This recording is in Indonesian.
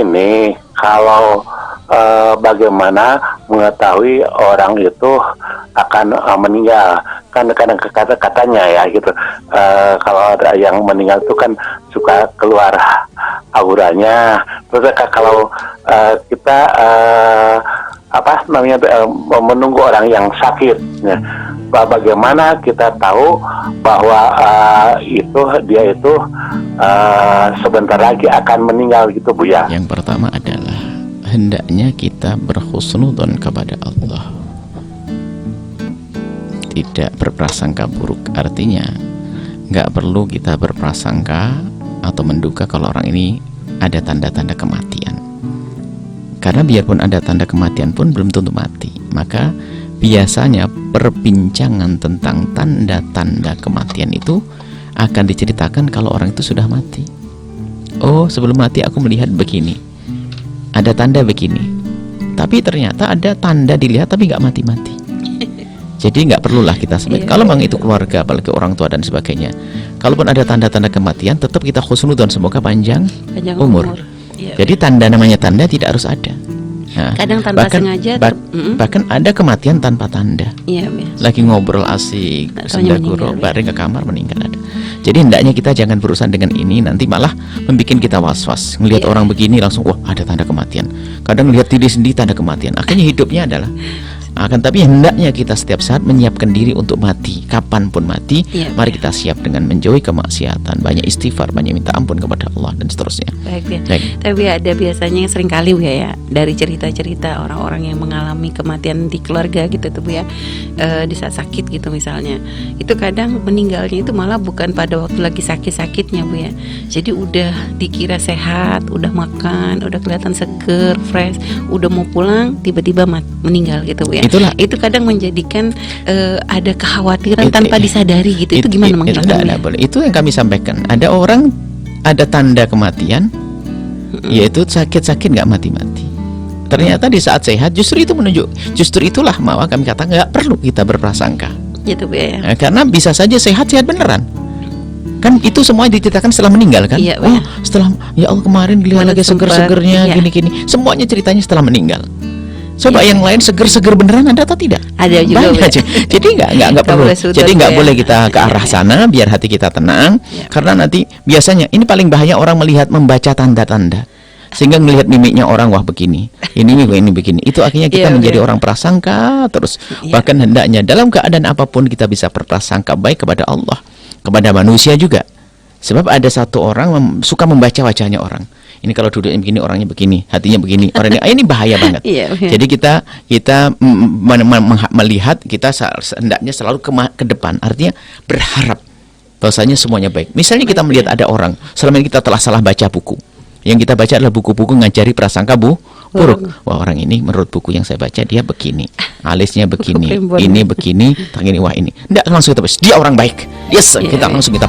ini kalau bagaimana mengetahui orang itu akan meninggal, kan kadang katanya ya gitu, kalau ada yang meninggal itu kan suka keluar auranya. Terus kalau kita menunggu orang yang sakit, ya, bagaimana kita tahu bahwa dia itu sebentar lagi akan meninggal gitu, Bu ya? Yang pertama adalah hendaknya kita berhusnudzon kepada Allah, tidak berprasangka buruk. Artinya nggak perlu kita berprasangka atau menduga kalau orang ini ada tanda-tanda kematian, karena biarpun ada tanda kematian pun belum tentu mati. Maka biasanya perbincangan tentang tanda-tanda kematian itu akan diceritakan kalau orang itu sudah mati. Oh, sebelum mati aku melihat begini, ada tanda begini, tapi ternyata ada tanda dilihat tapi nggak mati-mati. Jadi nggak perlulah kita sebut. Kalau memang itu keluarga, apalagi orang tua dan sebagainya, kalaupun ada tanda-tanda kematian, tetap kita khusnudzon, semoga panjang umur. Jadi tanda, namanya tanda tidak harus ada. Nah, kadang tanpa sengaja bahkan ada kematian tanpa tanda. Lagi ngobrol asik, senda guru, baring ke kamar meninggal ada. Jadi hendaknya kita jangan berurusan dengan ini, nanti malah membuat kita was-was. Ngelihat orang begini langsung, wah ada tanda kematian. Kadang lihat diri sendiri tanda kematian. Akhirnya hidupnya adalah tapi hendaknya kita setiap saat menyiapkan diri untuk mati, kapanpun mati. Mari kita siap dengan menjauhi kemaksiatan, banyak istighfar, banyak minta ampun kepada Allah dan seterusnya. Baik. Tapi ada biasanya seringkali Bu ya, dari cerita-cerita orang-orang yang mengalami kematian di keluarga gitu tuh Bu ya, di saat sakit gitu misalnya, itu kadang meninggalnya itu malah bukan pada waktu lagi sakit-sakitnya Bu ya. Jadi udah dikira sehat, udah makan, udah kelihatan seger, fresh, udah mau pulang, tiba-tiba meninggal gitu Bu ya. Itu kadang menjadikan ada kekhawatiran tanpa disadari gitu. Itu gimana menghilangkannya? Itu yang kami sampaikan. Ada orang ada tanda kematian, yaitu sakit-sakit nggak mati-mati. Ternyata di saat sehat justru itu justru itulah maka kami kata nggak perlu kita berprasangka. Gitu Bu ya. Karena bisa saja sehat beneran. Kan itu semua diceritakan setelah meninggal kan? Setelah ya Allah kemarin lihat lagi seger-segernya gini-gini. Semuanya ceritanya setelah meninggal. Coba yang lain seger-seger beneran ada atau tidak? Ada juga. Jadi nggak perlu. Jadi nggak boleh kita ke arah sana, biar hati kita tenang. Karena nanti biasanya ini paling bahaya orang membaca tanda-tanda, sehingga melihat mimiknya orang, wah begini, ini begini. Itu akhirnya kita menjadi orang prasangka terus. Bahkan hendaknya dalam keadaan apapun kita bisa berprasangka baik kepada Allah, kepada manusia juga. Sebab ada satu orang suka membaca wajahnya orang. Ini kalau duduknya begini, orangnya begini, hatinya begini, orangnya ini bahaya banget. Jadi kita melihat, kita hendaknya selalu ke depan, artinya berharap bahwasanya semuanya baik. Misalnya kita melihat ada orang, selama ini kita telah salah baca buku. Yang kita baca adalah buku-buku ngajari prasangka buruk. Wah, orang ini menurut buku yang saya baca dia begini, alisnya begini, ini begini, wah ini. Enggak, langsung kita bahas, dia orang baik. Yes, kita langsung kita